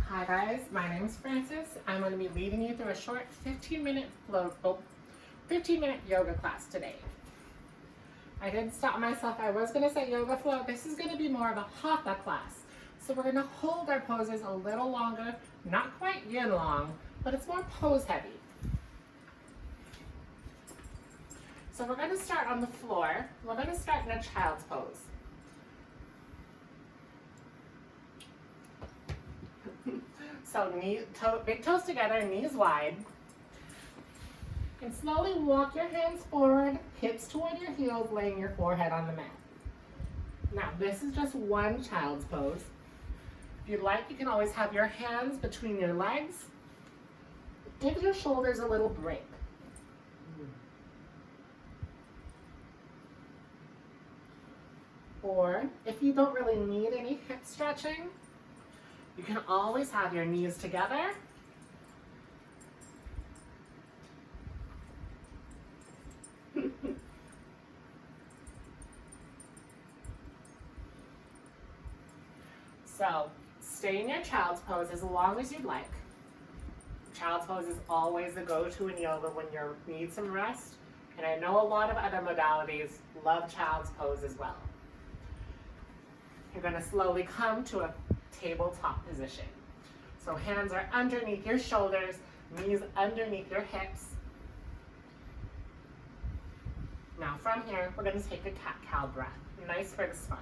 Hi guys, my name is Frances. I'm going to be leading you through a short 15-minute yoga class today. I did stop myself. I was going to say yoga flow. This is going to be more of a hatha class. So we're going to hold our poses a little longer, not quite yin long, but it's more pose heavy. So we're going to start on the floor. We're going to start in a child's pose. So big toes together, knees wide. And slowly walk your hands forward, hips toward your heels, laying your forehead on the mat. Now this is just one child's pose. If you'd like, you can always have your hands between your legs. Give your shoulders a little break. Or if you don't really need any hip stretching, you can always have your knees together. So stay in your child's pose as long as you'd like. Child's pose is always the go-to in yoga when you need some rest. And I know a lot of other modalities love child's pose as well. You're going to slowly come to a tabletop position. So hands are underneath your shoulders, knees underneath your hips. Now from here, we're going to take a cat-cow breath. Nice for the spine.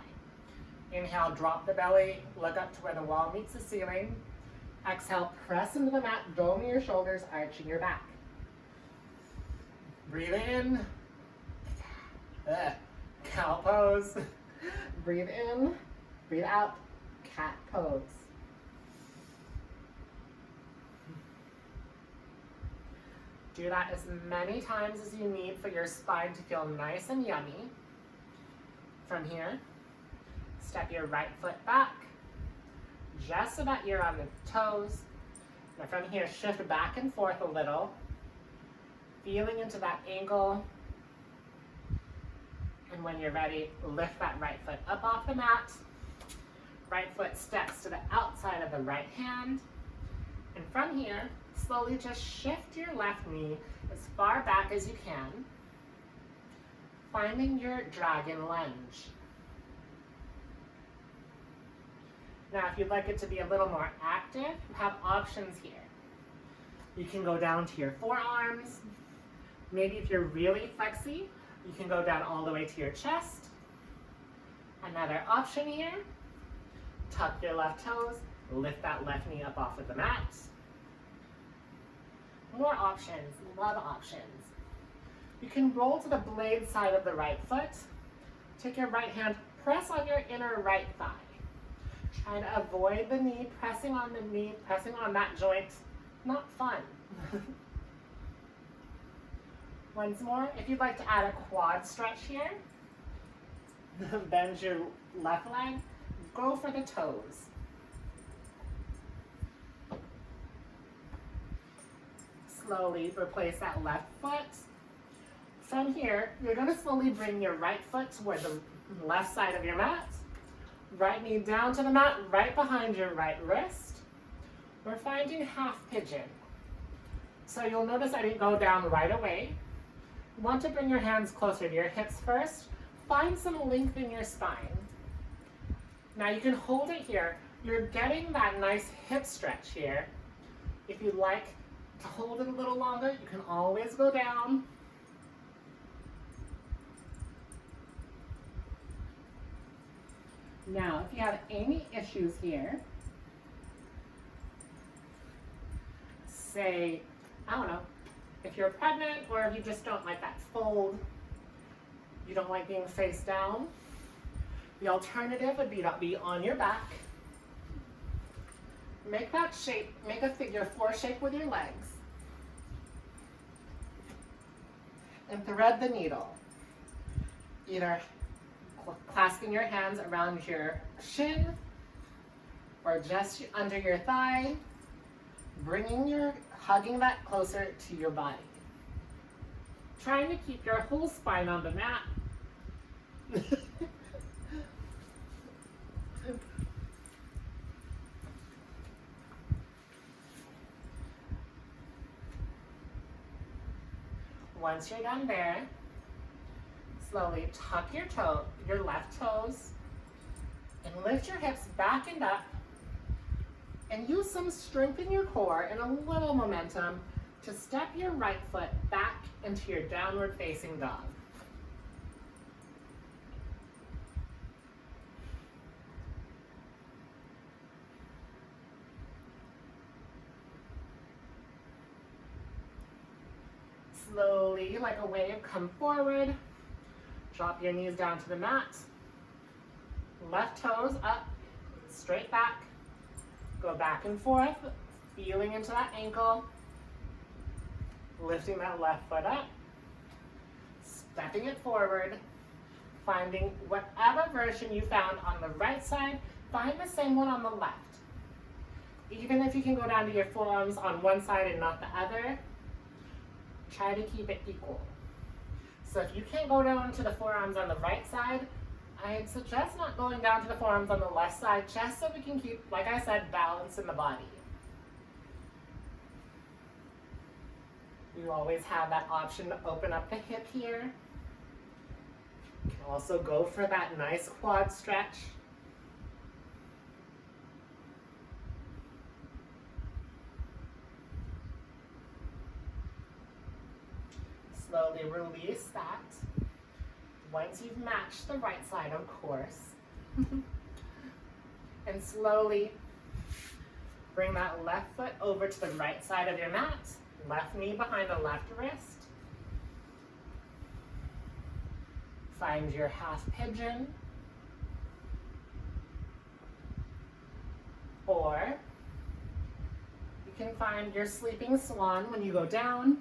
Inhale, drop the belly, look up to where the wall meets the ceiling. Exhale, press into the mat, dome your shoulders, arching your back. Breathe in. Cow pose. Breathe in, breathe out, cat pose. Do that as many times as you need for your spine to feel nice and yummy. From here, step your right foot back, just so that you're on the toes. Now from here, shift back and forth a little, feeling into that ankle. And when you're ready, lift that right foot up off the mat. Right foot steps to the outside of the right hand. And from here, slowly just shift your left knee as far back as you can, finding your dragon lunge. Now, if you'd like it to be a little more active, you have options here. You can go down to your forearms. Maybe if you're really flexy, you can go down all the way to your chest. Another option here, tuck your left toes, lift that left knee up off of the mat. More options, love options. You can roll to the blade side of the right foot. Take your right hand, press on your inner right thigh. Try to avoid the knee, pressing on the knee, pressing on that joint. Not fun. Once more, if you'd like to add a quad stretch here, bend your left leg, go for the toes. Slowly replace that left foot. From here, you're going to slowly bring your right foot toward the left side of your mat. Right knee down to the mat, right behind your right wrist. We're finding half pigeon. So you'll notice I didn't go down right away. You want to bring your hands closer to your hips first. Find some length in your spine. Now you can hold it here. You're getting that nice hip stretch here. If you'd like to hold it a little longer, you can always go down. Now, if you have any issues here, say, I don't know, if you're pregnant or if you just don't like that fold, you don't like being face down, the alternative would be to be on your back. Make that shape, make a figure 4 shape with your legs. And thread the needle. Either clasping your hands around your shin or just under your thigh, hugging that closer to your body. Trying to keep your whole spine on the mat. Once you're done there, slowly tuck your left toes, and lift your hips back and up, and use some strength in your core and a little momentum to step your right foot back into your downward facing dog. Slowly, like a wave, come forward. Drop your knees down to the mat. Left toes up, straight back. Go back and forth, feeling into that ankle. Lifting that left foot up. Stepping it forward. Finding whatever version you found on the right side, find the same one on the left. Even if you can go down to your forearms on one side and not the other, try to keep it equal. So if you can't go down to the forearms on the right side, I'd suggest not going down to the forearms on the left side, just so we can keep, like I said, balance in the body. You always have that option to open up the hip here. You can also go for that nice quad stretch. Slowly release that. Once you've matched the right side, of course. And slowly bring that left foot over to the right side of your mat. Left knee behind the left wrist. Find your half pigeon. Or you can find your sleeping swan when you go down.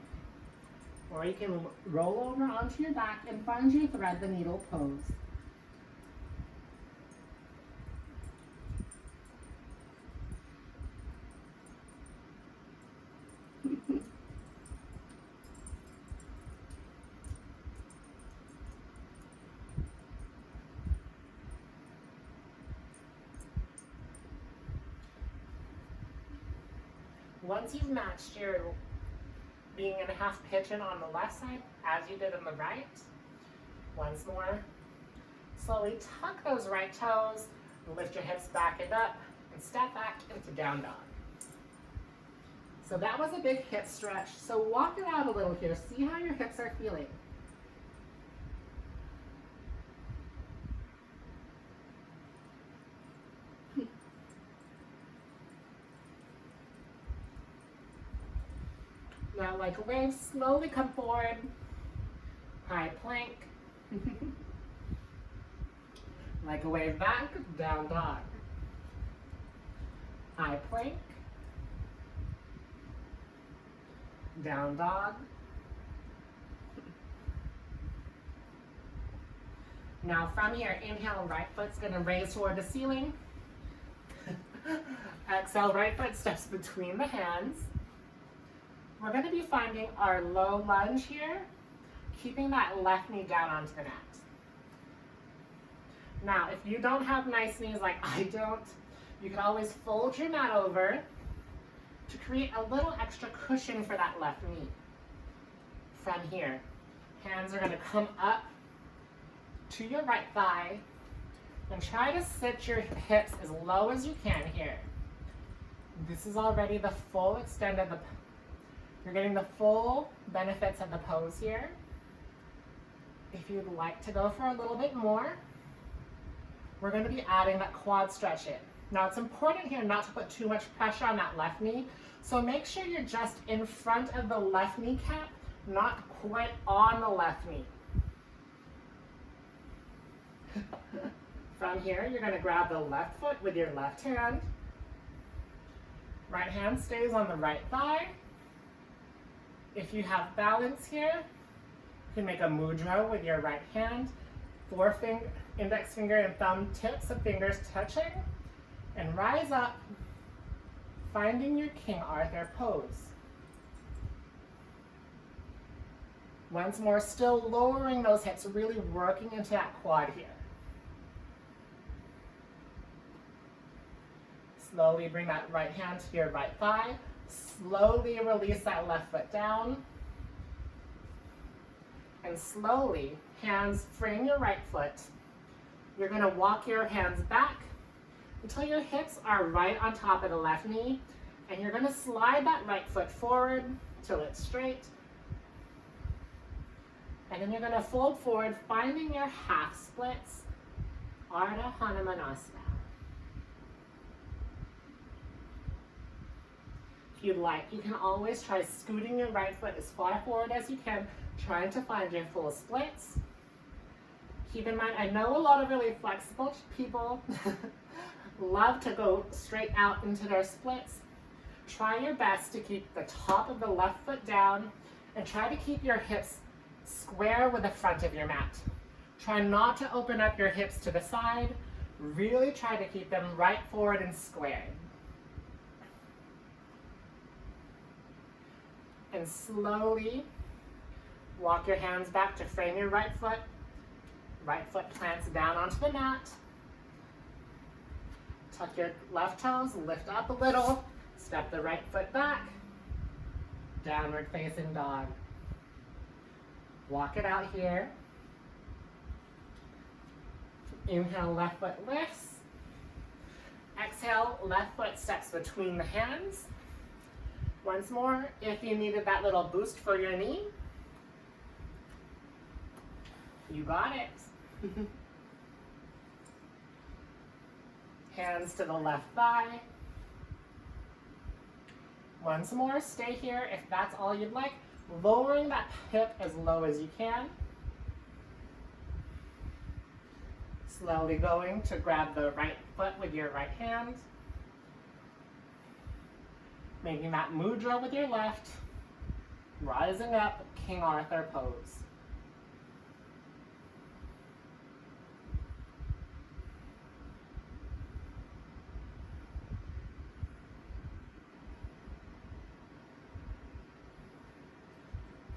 Or you can roll over onto your back and find your thread the needle pose. Once you've matched your being in a half pigeon on the left side, as you did on the right. Once more, slowly tuck those right toes, lift your hips back and up, and step back into down dog. So that was a big hip stretch. So walk it out a little here. See how your hips are feeling. Now, like a wave, slowly come forward. High plank. Like a wave back, down dog. High plank. Down dog. Now from here, inhale, right foot's gonna raise toward the ceiling. Exhale, right foot steps between the hands. We're going to be finding our low lunge here, keeping that left knee down onto the mat. Now, if you don't have nice knees like I don't, you can always fold your mat over to create a little extra cushion for that left knee. From here, hands are going to come up to your right thigh and try to sit your hips as low as you can here. This is already the full extent of the You're getting the full benefits of the pose here. If you'd like to go for a little bit more, we're going to be adding that quad stretch in. Now it's important here not to put too much pressure on that left knee, so make sure you're just in front of the left kneecap, not quite on the left knee. From here, you're going to grab the left foot with your left hand. Right hand stays on the right thigh. If you have balance here, you can make a mudra with your right hand, index finger and thumb tips of fingers touching, and rise up, finding your King Arthur pose. Once more, still lowering those hips, really working into that quad here. Slowly bring that right hand to your right thigh. Slowly release that left foot down. And slowly, hands frame your right foot. You're gonna walk your hands back until your hips are right on top of the left knee, and you're gonna slide that right foot forward till it's straight. And then you're gonna fold forward, finding your half splits, Ardha Hanumanasana. If you'd like, you can always try scooting your right foot as far forward as you can, trying to find your full splits. Keep in mind, I know a lot of really flexible people love to go straight out into their splits. Try your best to keep the top of the left foot down and try to keep your hips square with the front of your mat. Try not to open up your hips to the side. Really try to keep them right forward and squared. And slowly walk your hands back to frame your right foot. Right foot plants down onto the mat. Tuck your left toes, lift up a little, step the right foot back, downward facing dog. Walk it out here. Inhale, left foot lifts. Exhale, left foot steps between the hands. Once more, if you needed that little boost for your knee, you got it. Hands to the left thigh. Once more, stay here if that's all you'd like, lowering that hip as low as you can. Slowly going to grab the right foot with your right hand. Making that mudra with your left. Rising up, King Arthur pose.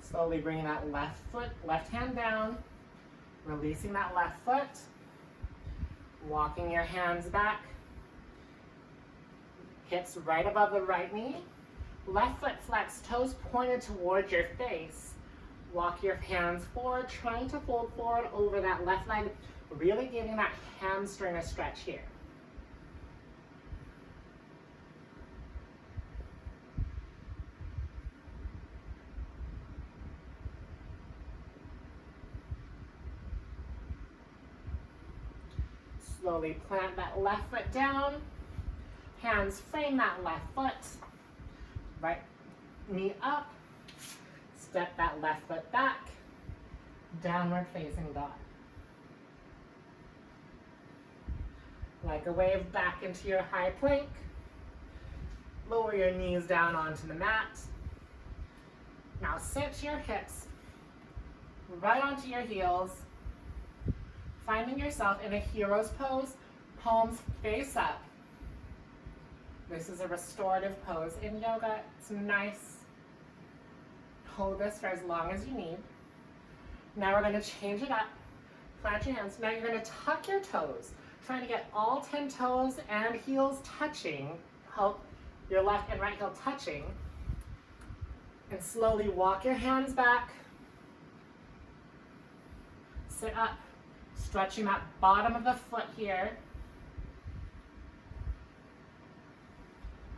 Slowly bringing that left hand down, releasing that left foot, walking your hands back, hips right above the right knee, left foot flex, toes pointed towards your face. Walk your hands forward, trying to fold forward over that left leg, really giving that hamstring a stretch here. Slowly plant that left foot down, hands frame that left foot, right knee up, step that left foot back, downward facing dog. Like a wave back into your high plank, lower your knees down onto the mat. Now sit your hips right onto your heels, finding yourself in a hero's pose, palms face up. This is a restorative pose in yoga. It's nice. Hold this for as long as you need. Now we're going to change it up. Plant your hands. Now you're going to tuck your toes, trying to get all 10 toes and heels touching. Help your left and right heel touching. And slowly walk your hands back. Sit up. Stretching that bottom of the foot here.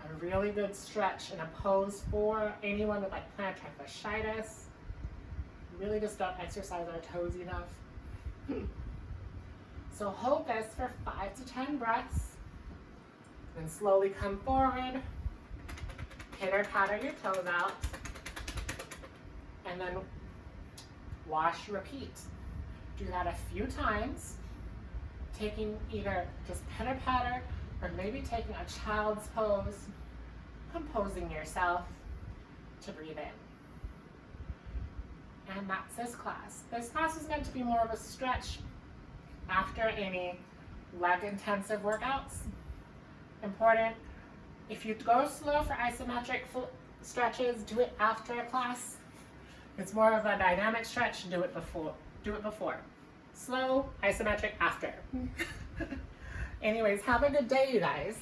A really good stretch in a pose for anyone with like plantar fasciitis. Really just don't exercise our toes enough. So hold this for 5 to 10 breaths. Then slowly come forward. Pitter patter your toes out. And then wash, repeat. Do that a few times, taking either just pitter patter or maybe taking a child's pose, composing yourself to breathe in. And that's this class. This class is meant to be more of a stretch after any leg intensive workouts. Important, if you go slow for isometric stretches, do it after a class. If it's more of a dynamic stretch, do it before. Slow, isometric after. Anyways, have a good day, you guys.